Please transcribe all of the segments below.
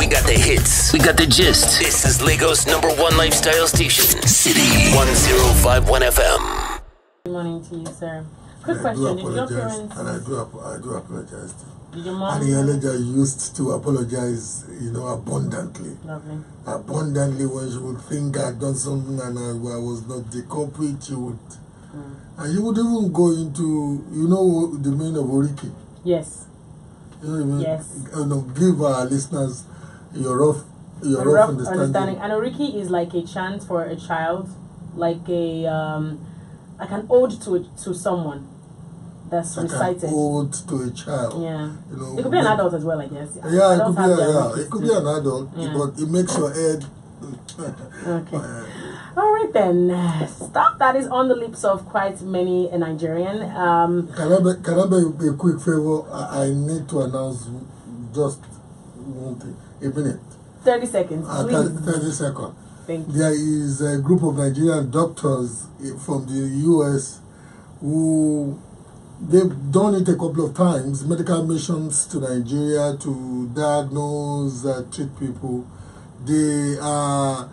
We got the hits. We got the gist. This is Lagos' #1 lifestyle station, City 1051 FM. Good morning to you, sir. Quick question: did your parents? And I do apologize to you. Did your mom? And the Elijah used to apologize, abundantly. Lovely. Abundantly, when she would think I'd done something and I was not the culprit, she would. And you would even go into, the meaning of Oriki. Yes. You know what I mean? Yes. Give our listeners your rough understanding. And Oriki is like a chant for a child, like a like an ode to someone that's like recited. An ode to a child. Yeah. It could be an adult as well, I guess. Yeah, it could be an adult, but it makes your head. Okay. All right then. Stuff that is on the lips of quite many a Nigerian. Can I be a quick favor? I need to announce just one thing. A minute. 30 seconds, please. 30 seconds. Thank you. There is a group of Nigerian doctors from the US who they've done it a couple of times, medical missions to Nigeria to diagnose, treat people. They are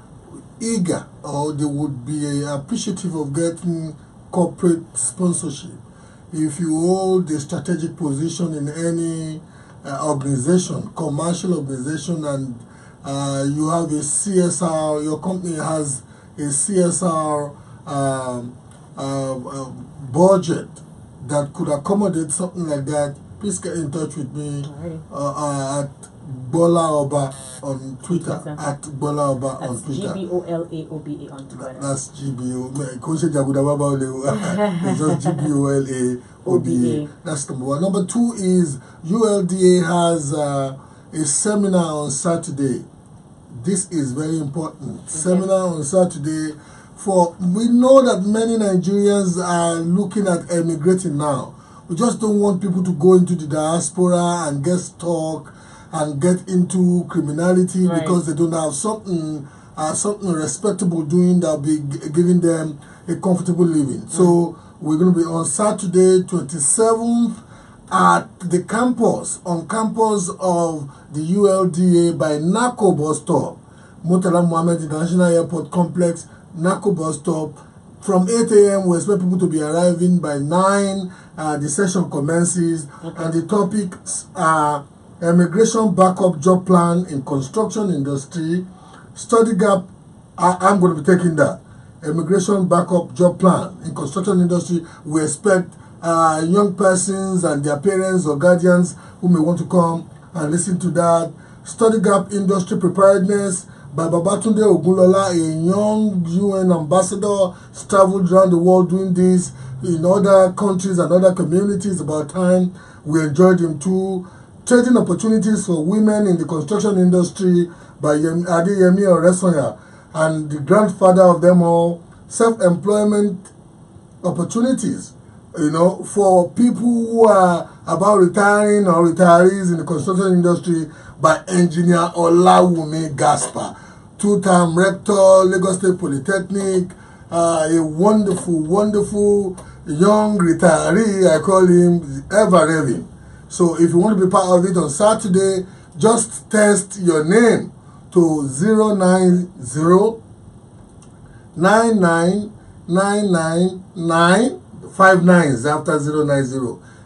eager, or they would be appreciative of getting corporate sponsorship. If you hold a strategic position in any organization, commercial organization, and you have a CSR, your company has a CSR budget that could accommodate something like that, please get in touch with me at Bola Oba on Twitter. At Bola Oba on Twitter. GBOLAOBA on Twitter. That's GBO. It's just GBOLAOBA. That's number one. Number two is ULDA has a seminar on Saturday. This is very important. Okay. Seminar on Saturday. We know that many Nigerians are looking at emigrating now. We just don't want people to go into the diaspora and get stuck and get into criminality because they don't have something respectable doing that will be giving them a comfortable living. So we're going to be on Saturday, 27th at the campus of the ULDA by NACO bus stop, Murtala Mohammed International Airport Complex, NACO bus stop. From 8 a.m. we expect people to be arriving by 9. The session commences, and the topics are immigration backup job plan in construction industry, study gap. I'm going to be taking that. Immigration backup job plan in construction industry. We expect young persons and their parents or guardians who may want to come and listen to that. Study gap industry preparedness by Babatunde Ogunlola, a young UN ambassador, traveled around the world doing this in other countries and other communities. About time we enjoyed him too. Trading opportunities for women in the construction industry by Adeyemi Oresanya, and the grandfather of them all, self-employment opportunities, for people who are about retiring or retirees in the construction industry by Engineer Olawumi Gaspar, two-time rector, Lagos State Polytechnic, a wonderful young retiree. I call him ever-living. So if you want to be part of it on Saturday, just text your name to 090-9999959 after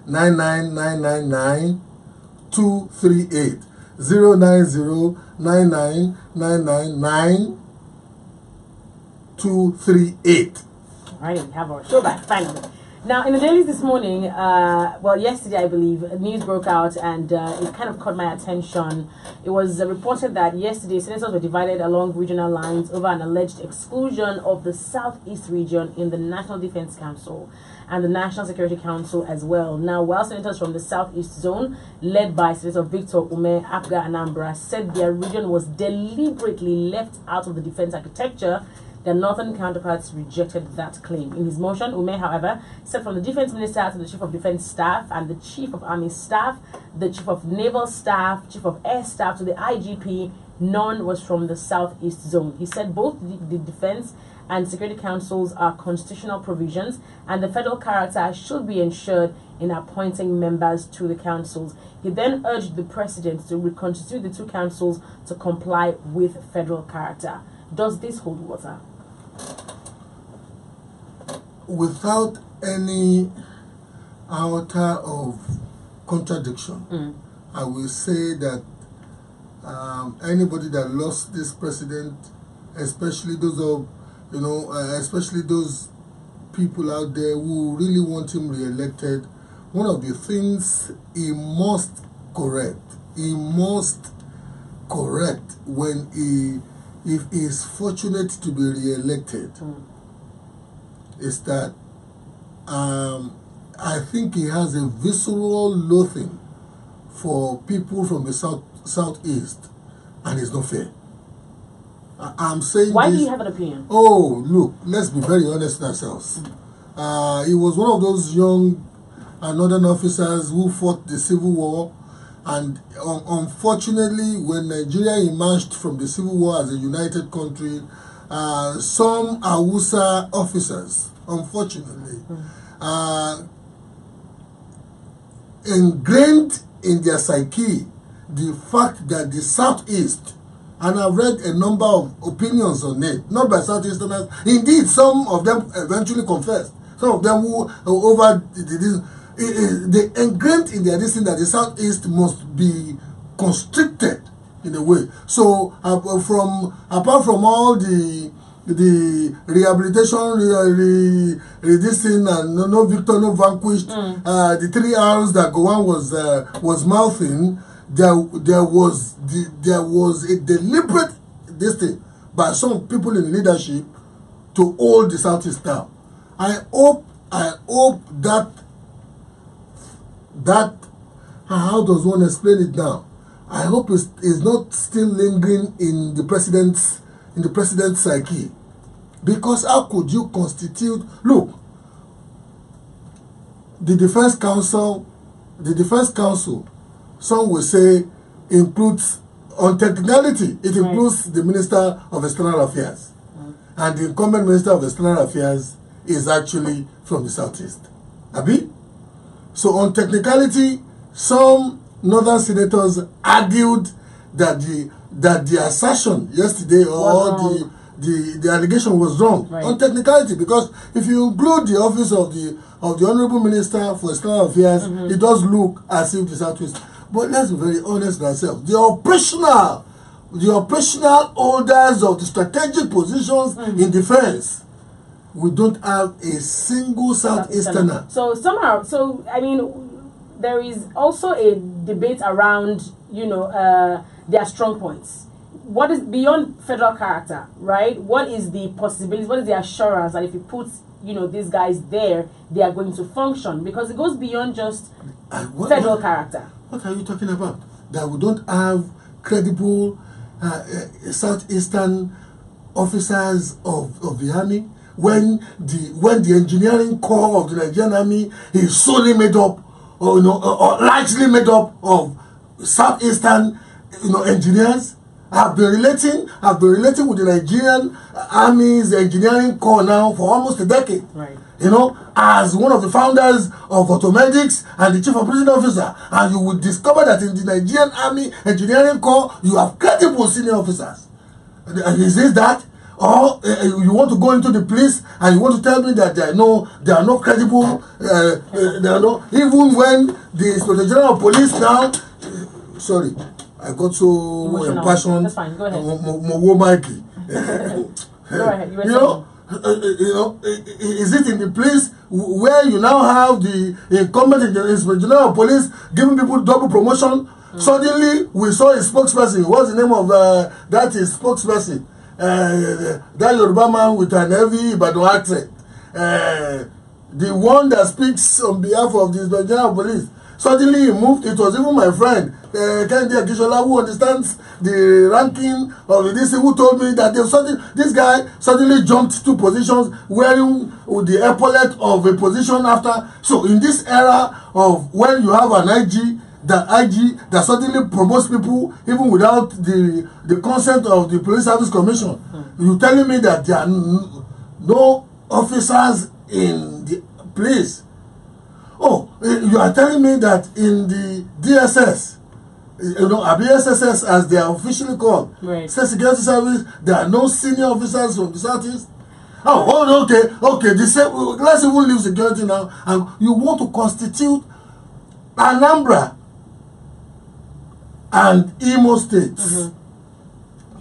090-99999-238. 090-99999-238. All right, we have our show back finally. Now, in the dailies this morning, yesterday I believe, news broke out and it kind of caught my attention. It was reported that yesterday senators were divided along regional lines over an alleged exclusion of the Southeast region in the National Defense Council and the National Security Council as well. Now, while senators from the Southeast zone, led by Senator Victor Ume Apga Anambra, said their region was deliberately left out of the defense architecture, their northern counterparts rejected that claim. In his motion, Ume, however, said from the defense minister to the chief of defense staff and the chief of army staff, the chief of naval staff, chief of air staff to the IGP, none was from the Southeast Zone. He said both the Defense and Security Councils are constitutional provisions, and the federal character should be ensured in appointing members to the councils. He then urged the president to reconstitute the two councils to comply with federal character. Does this hold water? Without any iota of contradiction, I will say that anybody that lost this president, especially those of especially those people out there who really want him re-elected, one of the things he must correct when if he is fortunate to be re-elected, is that I think he has a visceral loathing for people from the southeast, and it's not fair. I'm saying why this, do you have an opinion? Oh, look, let's be very honest with ourselves. He was one of those young northern officers who fought the Civil War, and unfortunately, when Nigeria emerged from the Civil War as a united country, some Hausa officers, unfortunately, ingrained in their psyche the fact that the Southeast, and I've read a number of opinions on it, not by Southeasterners. Indeed, some of them eventually confessed. Some of them who over this, they ingrained in their decision that the Southeast must be constricted in a way. So, apart from all the rehabilitation, this thing, and no victor, no vanquished, the 3 R's that Gowon was mouthing, there was a deliberate this thing by some people in leadership to hold the Southeast down. I hope that how does one explain it now? I hope it's not still lingering in the president's psyche, because how could you constitute? Look, the Defense Council, some will say, includes, on technicality, it includes the Minister of External Affairs. And the incumbent Minister of External Affairs is actually from the Southeast. Abi? So on technicality, some northern senators argued that the assertion yesterday or the allegation was wrong on technicality, because if you include the office of the Honorable Minister for External Affairs, it does look as if the Southeast. But let's be very honest with ourselves. The operational holders of the strategic positions in defense, we don't have a single Southeasterner. So somehow, I mean, there is also a debate around, their strong points. What is beyond federal character, right? What is the possibility? What is the assurance that if you put, these guys there, they are going to function? Because it goes beyond just federal character. What are you talking about? That we don't have credible Southeastern officers of the army, when the engineering corps of the Nigerian army is solely made up, or largely made up of Southeastern, engineers. I've been relating with the Nigerian Army's engineering corps now for almost a decade. Right. As one of the founders of Automedics and the chief operating officer, and you will discover that in the Nigerian Army engineering corps, you have credible senior officers. And is it that? Or you want to go into the police and you want to tell me that there are no credible, even when the Inspector General of Police now, sorry, I got so impassioned. That's fine, go ahead. Go ahead. Is it in the place where you now have the incumbent Inspector General of Police giving people double promotion? Suddenly, we saw a spokesperson. What's the name of that is spokesperson? That Yoruba man with an heavy Ibadan accent. The one that speaks on behalf of the Inspector General of Police. Suddenly he moved. It was even my friend, Kennedy Akishola, who understands the ranking of the DC, who told me that this guy suddenly jumped 2 positions wearing the epaulet of a position after. So in this era of when you have an IG that IG that suddenly promotes people even without the consent of the Police Service Commission. You telling me that there are no officers in the place? Oh, you are telling me that in the DSS, BSSS as they are officially called, right, State Security Service, there are no senior officers from the Southeast? Oh, okay. Let's even leave security now. And you want to constitute Anambra and Imo states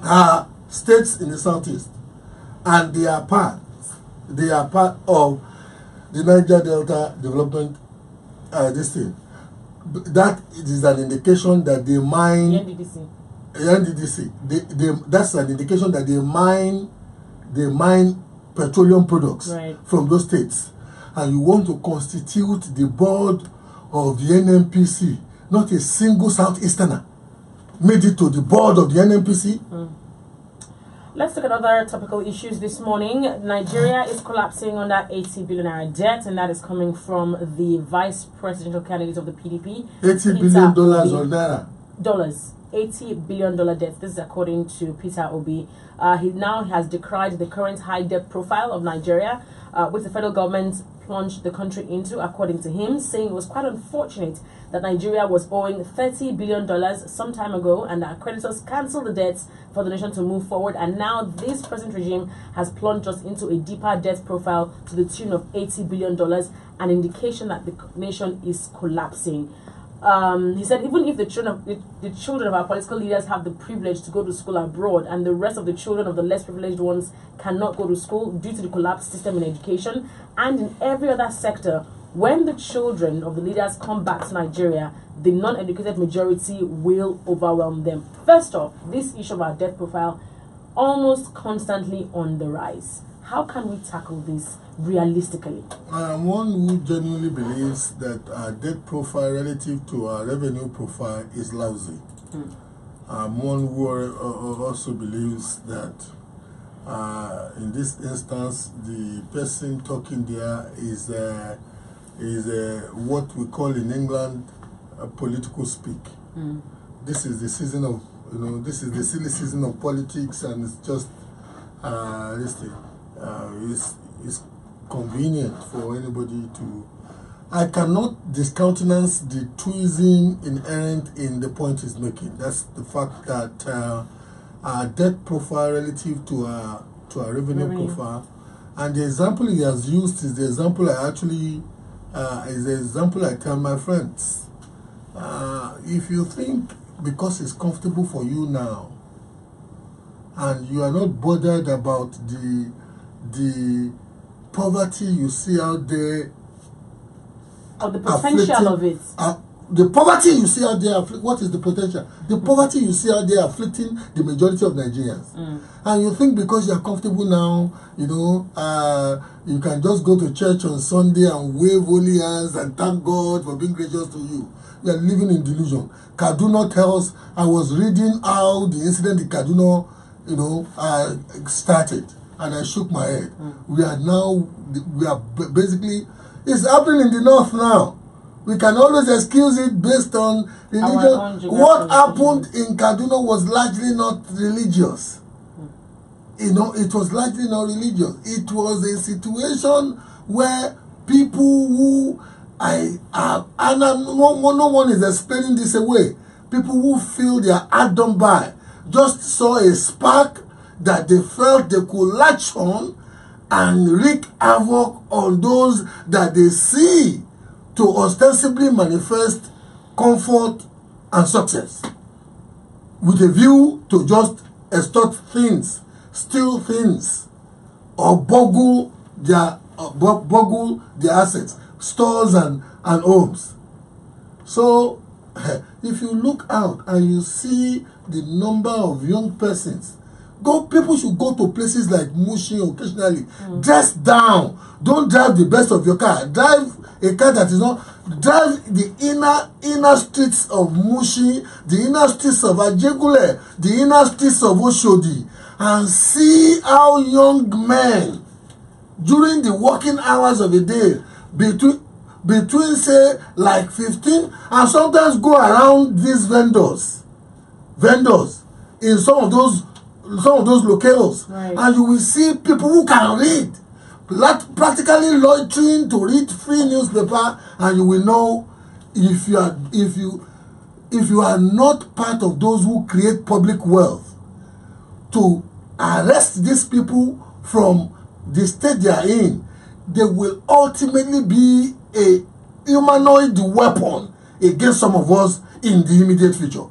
are states in the Southeast, and they are part of the Niger Delta Development this thing. That is an indication that they mine NDDC. That's an indication that they mine petroleum products from those states. And you want to constitute the board of the NNPC. Not a single Southeasterner made it to the board of the NNPC. Let's look at other topical issues this morning. Nigeria is collapsing under 80 billion naira debt, and that is coming from the vice presidential candidate of the PDP. $80 billion or naira? Dollars. $80 billion debt. This is according to Peter Obi. He now has decried the current high debt profile of Nigeria, which the federal government plunged the country into, according to him, saying it was quite unfortunate that Nigeria was owing $30 billion some time ago and that creditors cancelled the debts for the nation to move forward. And now this present regime has plunged us into a deeper debt profile to the tune of $80 billion, an indication that the nation is collapsing. He said even if the children of our political leaders have the privilege to go to school abroad and the rest of the children of the less privileged ones cannot go to school due to the collapsed system in education and in every other sector, when the children of the leaders come back to Nigeria, the non-educated majority will overwhelm them. First off, this issue of our debt profile almost constantly on the rise. How can we tackle this realistically? I am one who genuinely believes that our debt profile relative to our revenue profile is lousy. I'm one who also believes that in this instance, the person talking there is what we call in England political speak. This is the season of, this is the silly season of politics, and it's just this thing. It's convenient for anybody to. I cannot discountenance the truism inherent in the point he's making. That's the fact that our debt profile relative to our revenue profile, and the example he has used is the example I tell my friends. If you think because it's comfortable for you now, and you are not bothered about the poverty you see out there, or the potential of it. The poverty you see out there, what is the potential? The poverty you see out there afflicting the majority of Nigerians. And you think because you are comfortable now, you can just go to church on Sunday and wave holy hands and thank God for being gracious to you. You are living in delusion. Kaduna tells, I was reading how the incident in Kaduna, started. And I shook my head. We are basically, it's happening in the north now. We can always excuse it based on religion. What happened in Kaduna was largely not religious. It was largely not religious. It was a situation where people who no one is explaining this away. People who feel they are hard done by just saw a spark that they felt they could latch on and wreak havoc on those that they see to ostensibly manifest comfort and success, with a view to just extort things, steal things, or boggle their assets, stores and homes. So, if you look out and you see the number of young persons, people should go to places like Mushi occasionally. Dress down. Don't drive the best of your car. Drive a car that is not. Drive the inner streets of Mushi, the inner streets of Ajegule, the inner streets of Oshodi, and see how young men, during the working hours of the day, between, say, like 15, and sometimes go around these vendors in some of those locales, right. And you will see people who can read, practically loitering to read free newspaper, and you will know if you are not part of those who create public wealth to arrest these people from the state they are in. They will ultimately be a humanoid weapon against some of us in the immediate future.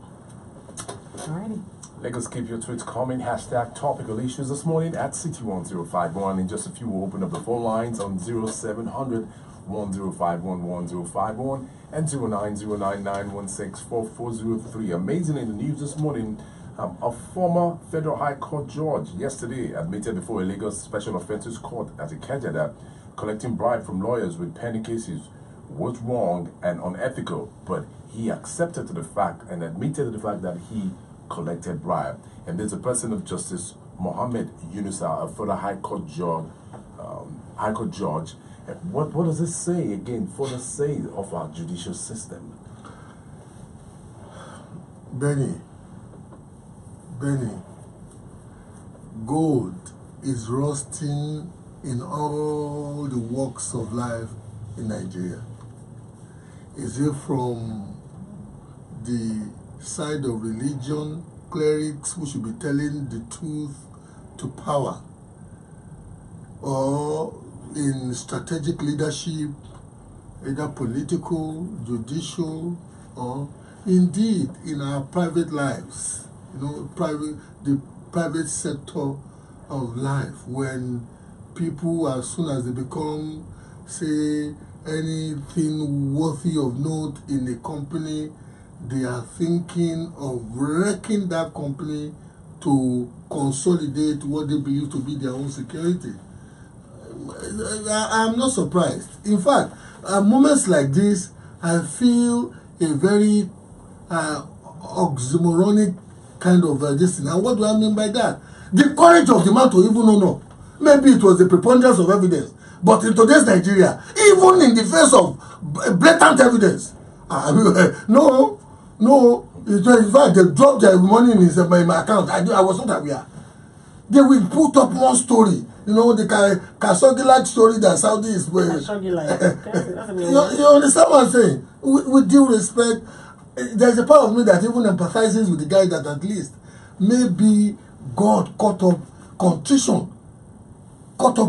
Alrighty. Lagos, keep your tweets coming. Hashtag topical issues this morning at City1051. In just a few, we'll open up the phone lines on 0700 1051 1051 and 09099164403. Amazing in the news this morning. A former federal high court judge yesterday admitted before a Lagos Special Offences Court at Ikeja that collecting bribe from lawyers with pending cases was wrong and unethical, but he accepted to the fact and admitted to the fact that he collected bribe. And there's a person of Justice Mohammed Yunusa, a federal high court judge. What does this say again for the sake of our judicial system? Benny, gold is rusting in all the walks of life in Nigeria. Is it from the side of religion, clerics who should be telling the truth to power, or in strategic leadership, either political, judicial, or indeed in our private lives, the private sector of life, when people, as soon as they become, say, anything worthy of note in a company, they are thinking of wrecking that company to consolidate what they believe to be their own security. I'm not surprised. In fact, at moments like this, I feel a very oxymoronic kind of this thing. And what do I mean by that? The courage of the man to even own up. Maybe it was the preponderance of evidence. But in today's Nigeria, even in the face of blatant evidence, no. In fact, they dropped their money in my account. I was not aware. They will put up one story. The Khashoggi-like story that Saudi is wearing. Khashoggi-like. You understand what I'm saying? With due respect, there's a part of me that even empathizes with the guy that at least maybe God caught up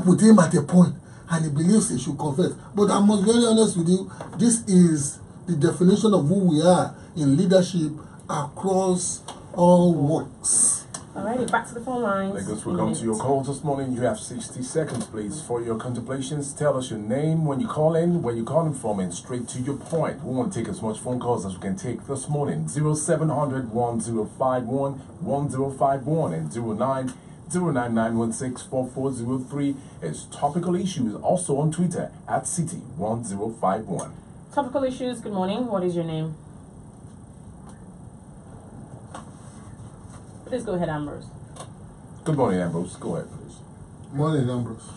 with him at a point, and he believes he should confess. But I must be very honest with you, this is the definition of who we are in leadership across all walks. Alrighty, back to the phone lines. Lagos, we'll come to your calls this morning. You have 60 seconds, please, for your contemplations. Tell us your name, when you call in, where you're calling from, and straight to your point. We want to take as much phone calls as we can take this morning. 0700 1051 1051 and 09099164403 is topical issues. Also on Twitter at City1051. Topical issues, good morning. What is your name? Please go ahead, Ambrose. Good morning, Ambrose. Go ahead, please. Morning, Ambrose.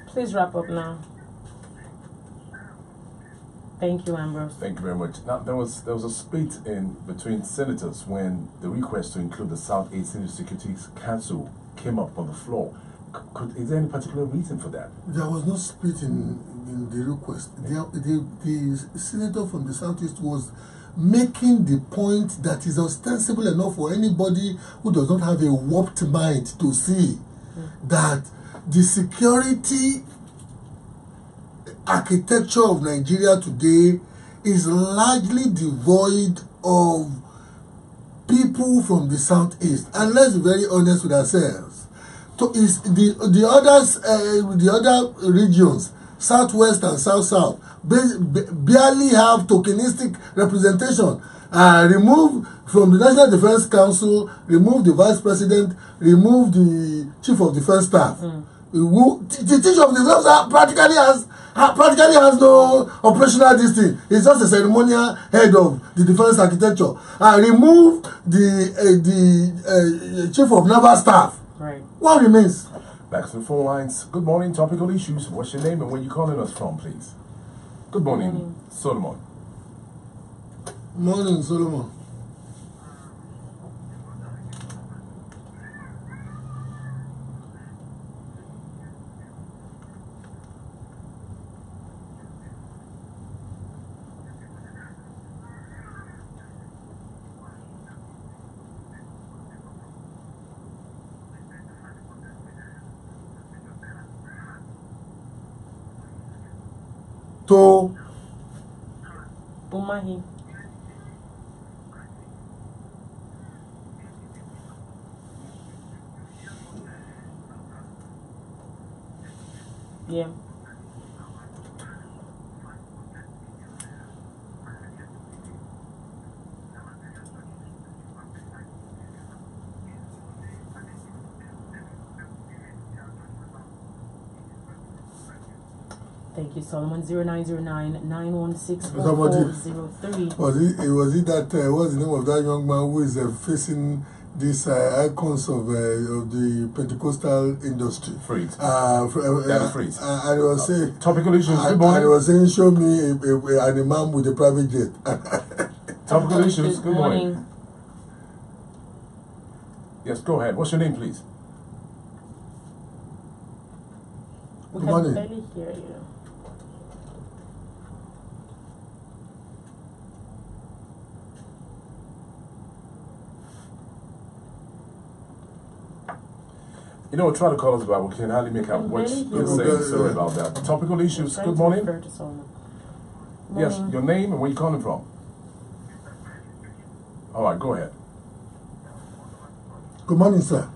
Please wrap up now. Thank you, Ambrose. Thank you very much. Now, there was a split in between senators when the request to include the Southeast Security Council came up on the floor. Is there any particular reason for that? There was no split in the request. The senator from the Southeast was making the point that is ostensible enough for anybody who does not have a warped mind to see that the security architecture of Nigeria today is largely devoid of people from the Southeast. And let's be very honest with ourselves. So is the other regions, Southwest and South, barely have tokenistic representation. Remove from the National Defense Council, remove the Vice President, remove the Chief of Defense Staff. The Chief of Defense Staff practically has no operational thing. He's just a ceremonial head of the defense architecture. Remove the Chief of Naval Staff. Right. What remains? Back to the phone lines. Good morning, topical issues. What's your name and where you calling us from, please? Good morning, Solomon. Morning, Solomon. To Umahi. Yeah. Thank you, Solomon. 0909-916-4403. was it that what's the name of that young man who is facing these icons of the Pentecostal industry? Freeze. Freeze. And he was saying topical issues. Good and morning. he was saying, show me an imam with a private jet. Topical issues. Good morning. Yes, go ahead. What's your name, please? We Good can morning. barely hear you. You know, try to call us back. We can hardly make out what you're saying. Sorry about that. Topical issues. Good morning. Yes, your name and where you calling from. All right, go ahead. Good morning, sir.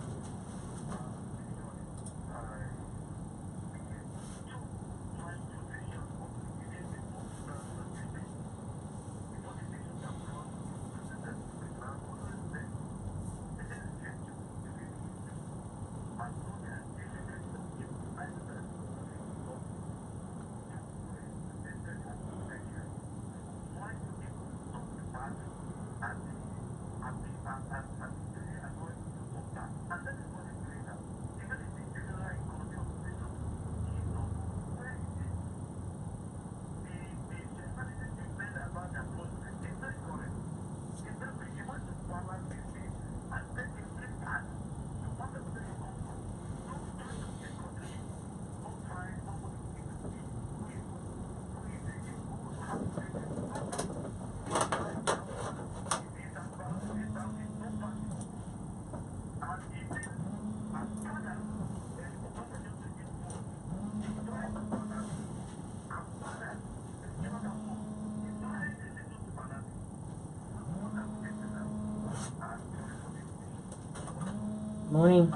Morning.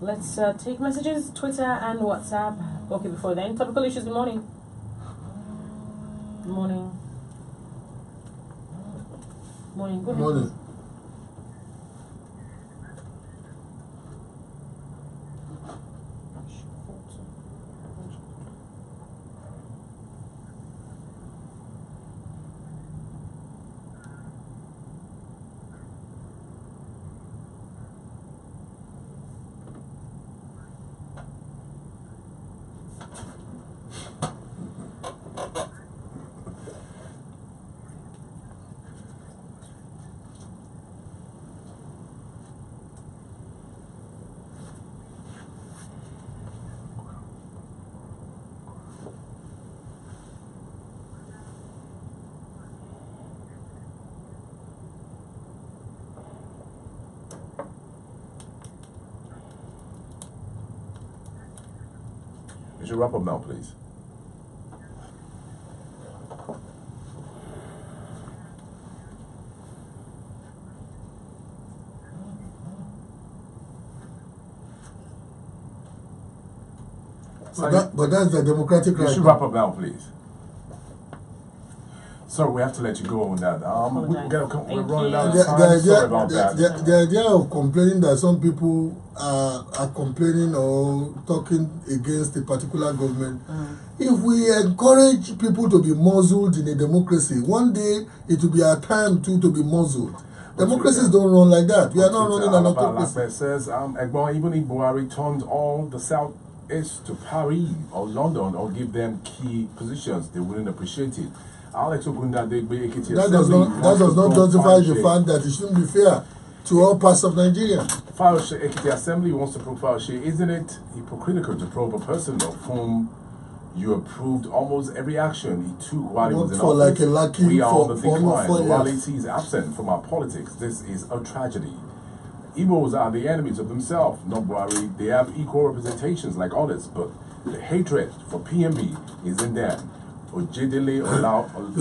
Let's take messages, Twitter and WhatsApp. Okay, before then, topical issues. Good morning. Good morning. Morning. Good morning. You should wrap up now, please. But that's the democratic right. You should wrap up now, please. Sorry, we have to let you go on that. We're running out of time. Sorry about that. The idea of complaining that some people are complaining or talking against a particular government, if we encourage people to be muzzled in a democracy, one day it will be our time to be muzzled. Democracies don't run like that. We are not running an autocracy. Says, even if Buhari turned all the South East to Paris or London or give them key positions, they wouldn't appreciate it. Alex Ogunda, that does not justify the fact that it shouldn't be fair to all parts of Nigeria. Fayose Ekiti Assembly wants to probe Fayose. Isn't it hypocritical to probe a person of whom you approved almost every action he took while he was in office? We are on the decline. Morality is absent from our politics. This is a tragedy. Igbos are the enemies of themselves, not Buhari. They have equal representations like others, but the hatred for PMB is in them. You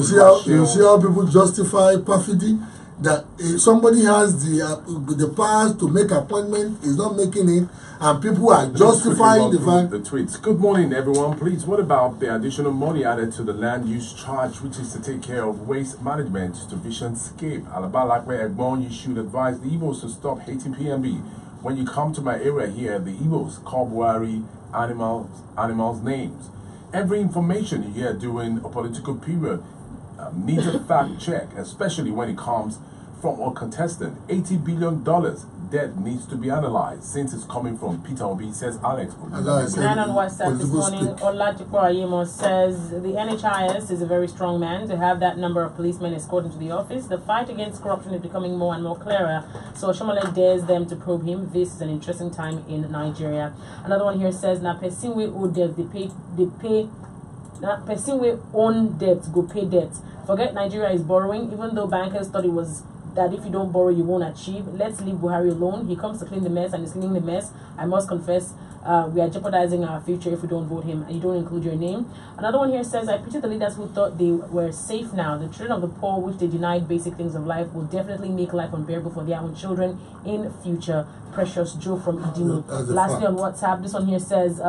see how people justify perfidy? That if somebody has the power to make appointment, is not making it, and people are justifying the fact. The tweets. Good morning, everyone. Please, what about the additional money added to the land use charge, which is to take care of waste management to Visionscape? Alabalakwe Egbon, you should advise the Igbos to stop hating PMB. When you come to my area here, the Igbos call Buhari animals names. Every information you hear during a political period needs a fact check, especially when it comes from a contestant. $80 billion debt needs to be analyzed since it's coming from Peter Obi, says Alex. And on WhatsApp this morning, Oladipo Ayemo says the NHIS is a very strong man to have that number of policemen escorted to the office. The fight against corruption is becoming more and more clearer, so Shomole dares them to probe him. This is an interesting time in Nigeria. Another one here says, na person we owe debt, they pay. Now, person we own debt, go pay debt. Forget Nigeria is borrowing, even though bankers thought it was that if you don't borrow, you won't achieve. Let's leave Buhari alone. He comes to clean the mess and is cleaning the mess. I must confess, we are jeopardizing our future if we don't vote him and you don't include your name. Another one here says, I pity the leaders who thought they were safe now. The children of the poor, which they denied basic things of life, will definitely make life unbearable for their own children in future. Precious Joe from Idimo. Lastly on WhatsApp, this one here says,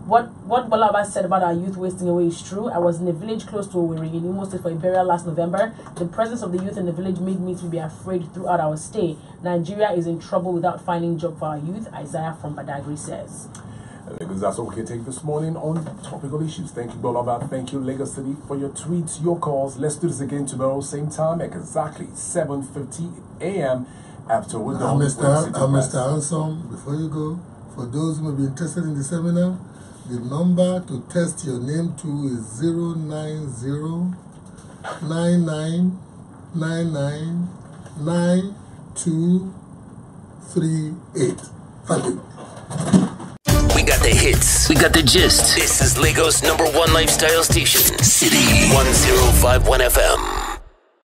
what Balaba said about our youth wasting away is true. I was in a village close to Owerri in Imo State for a burial last November. The presence of the youth in the village made me to be afraid throughout our stay. Nigeria is in trouble without finding job for our youth, Isaiah from Badagry says. Because that's what we can take this morning on topical issues. Thank you, Balaba. Thank you, Lagos City, for your tweets, your calls. Let's do this again tomorrow, same time at exactly 7:50 a.m. after we're done. Mr. Ansom, before you go, for those who may be interested in the seminar, the number to test your name to is 090-9999-9238. Thank you. We got the hits. We got the gist. This is Lagos' #1 lifestyle station, City 1051 FM.